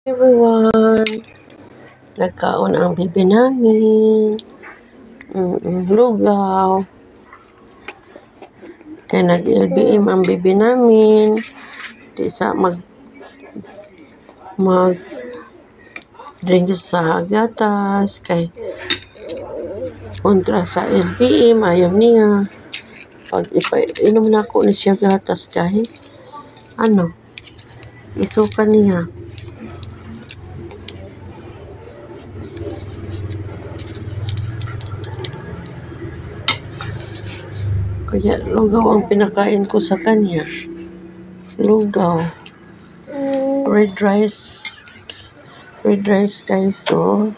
Everyone, nagkaon ang bibi namin. Lugaw. Kaya nag-LBM ang bibi namin. Di sa mag drink sa gatas. Kay kontra sa LBM, ayaw niya. Pag inom na ako na siya gatas kahit isuka niya. Kaya lugaw ang pinakain ko sa kanya. Lugaw. Red rice guys. So,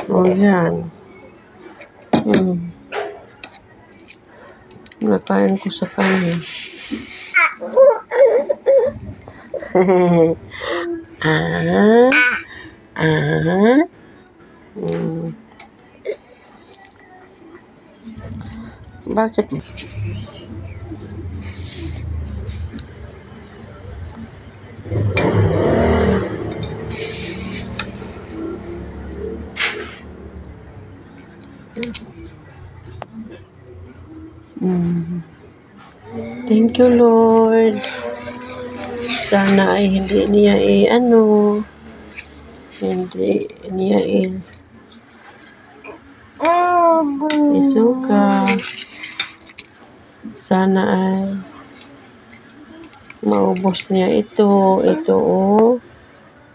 yan. Nakain ko sa kanya. Bakit? Thank you, Lord. Sana ay hindi niya isuka. Sana ay maubos niya ito.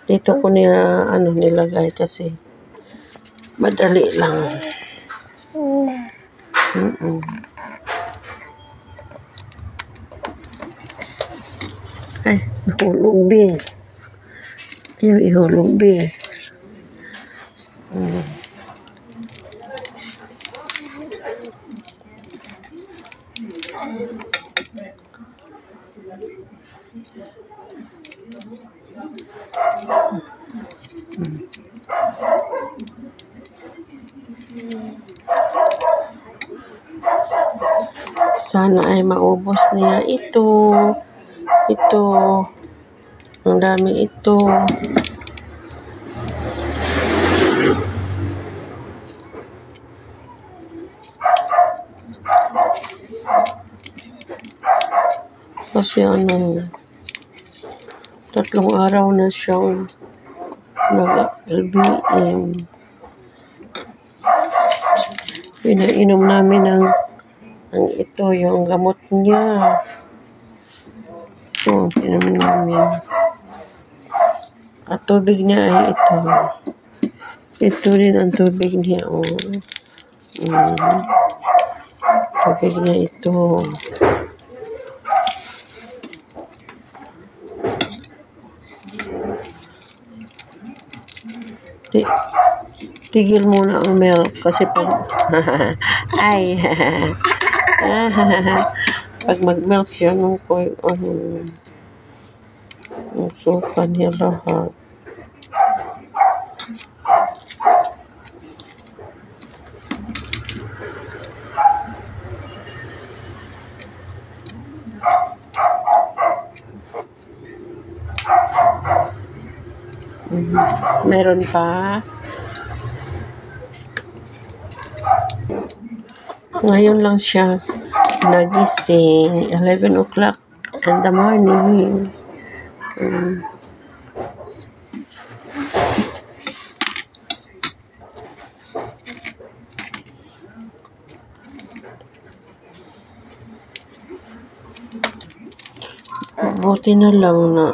Dito ko niya nilagay kasi madali lang. Ay, ihulog bi. Ayaw ihulog bi. Sana ay maubos niya ito. Ang dami ito. Kasi 3 araw na siyang nag-LBM. Pinainom namin ang ito, yung gamot niya. Pinainom namin. At tubig niya ay ito. Ito rin ang tubig niya. Tubig niya ito. Tigil muna ang milk kasi pag pag mag-milk siya nung suka niya lahat. Meron pa. Ngayon lang siya nagising. 11 o'clock in the morning. Buti na lang na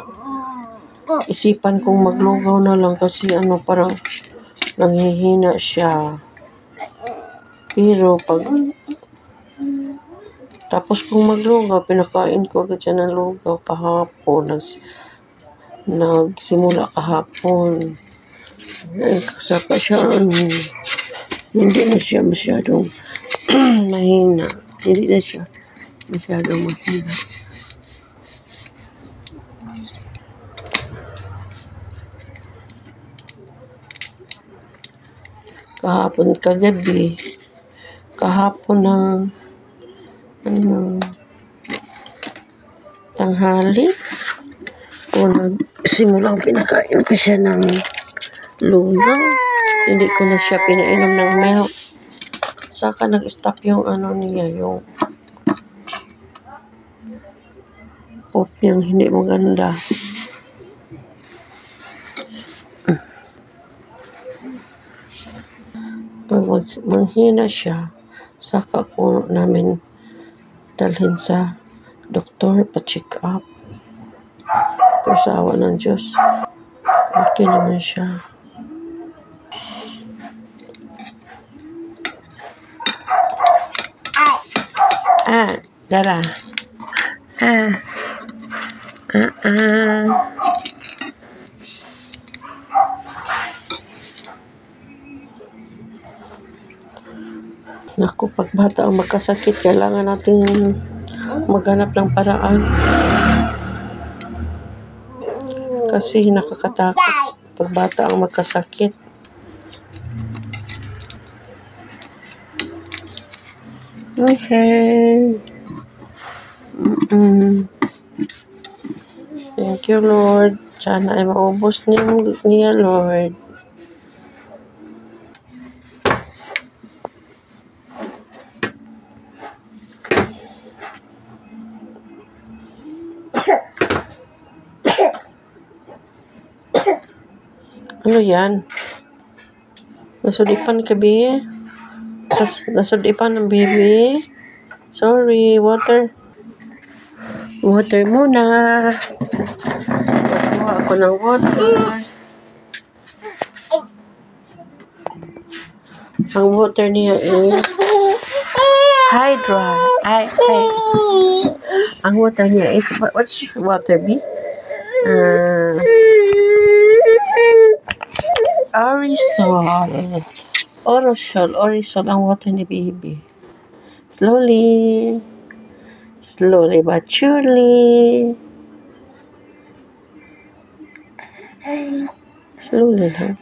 isipan kong maglugaw na lang kasi parang nanghihina siya. Pero tapos kong maglugaw, pinakain ko agad siya ng lugaw kahapon. Nagsimula kahapon. Saka siya, hindi na siya masyadong mahina. Hindi na siya masyadong mahina. Kahapon ng tanghali o simulang pinakain ko siya ng lugaw. Hindi ko na siya pinainom ng milk. Saka nag-stop yung ano niya, yung poop niyang hindi maganda. Pag manghina siya, saka ko namin dalhin sa doktor pa-check up. Pero sa awa ng Diyos, okay naman siya. Dara. Naku, pag bata ang magkasakit, kailangan natin maghanap ng paraan. Kasi nakakatakot pag bata ang magkasakit. Okay. Thank you, Lord. Sana ay maubos niya, Lord. Ano yan? Nasudipan ka, baby? Nasudipan ng baby? Sorry, water. Water muna. Kuha ako ng water. Ang water niya is Hydra. Ang water niya is, what's water, B? Orisol ang water ni baby. Slowly but surely. Slowly lang.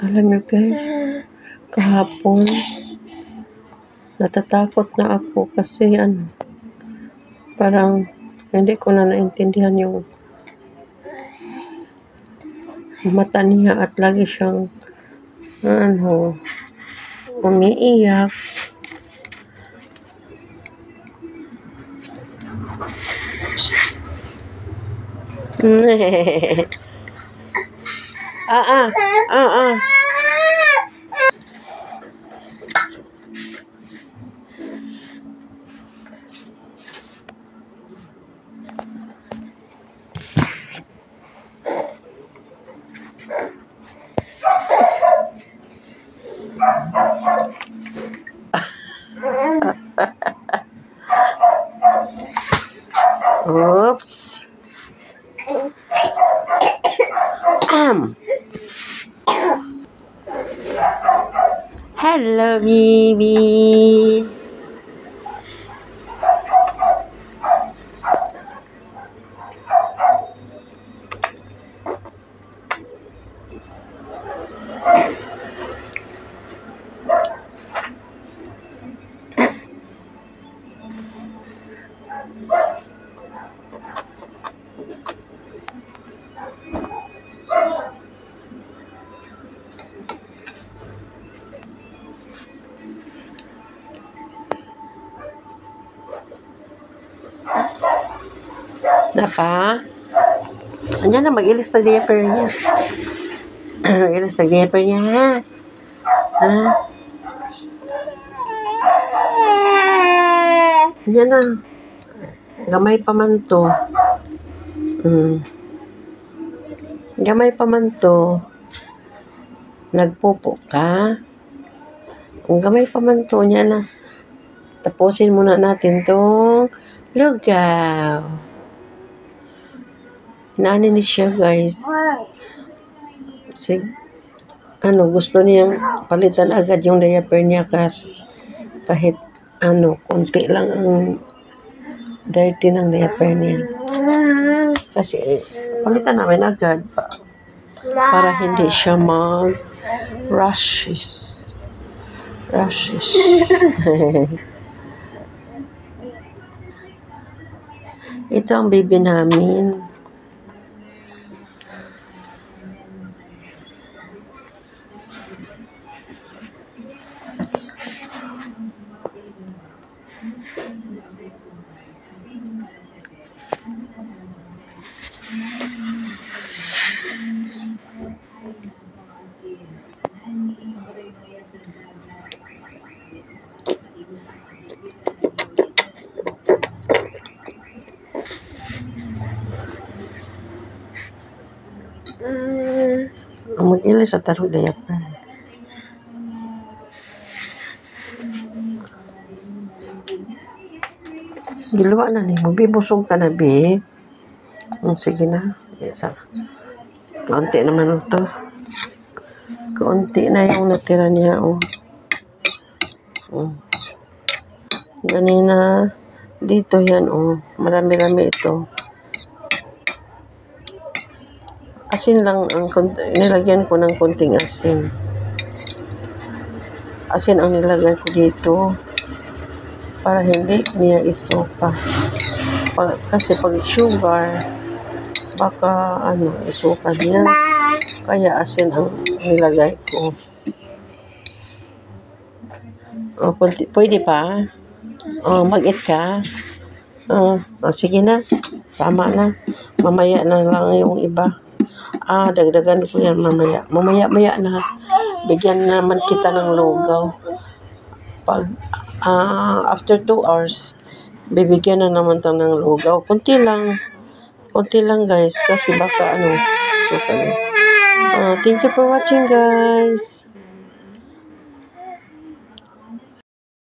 Alam niyo guys, kahapon natatakot na ako kasi parang hindi ko na naintindihan yung mata niya at lagi siyang umiiyak. Oops. Hello, baby. Napa? Andiyan na, mag-ilis ng diaper niya. Mag-ilis ng diaper niya, ha? Andiyan na. Gamay pa man to. Gamay pa man to. Nagpupo ka? Ang gamay pa man to, niya na. Tapusin muna natin tong lugaw. Hinaanin ni siya, guys. Gusto niyang palitan agad yung diaper niya kasi kahit konti lang ang dirty ng diaper niya. Kasi, palitan namin agad para hindi siya rashes. Ito ang baby namin. Mag-ilis sa tarong diaper. Giluwa na ni mo. Busog ka na, Bi. Sige na. Kaunti naman ito. Kaunti na yung natira niya. Ganina. Dito yan. Marami-rami ito. Asin lang nilagyan ko ng konting asin. Asin ang nilagay ko dito para hindi niya isuka. Kasi pag sugar, baka isuka niya. Kaya asin ang nilagay ko. Pwede pa? Mag-eat ka? Sige na. Tama na. Mamaya na lang yung iba. Dagdagan ko yan mamaya. Mamaya na. Bigyan naman kita ng lugaw. Pag after 2 hours, bibigyan na naman tayo ng lugaw. Kunti lang guys. Kasi baka suka na. Thank you for watching guys.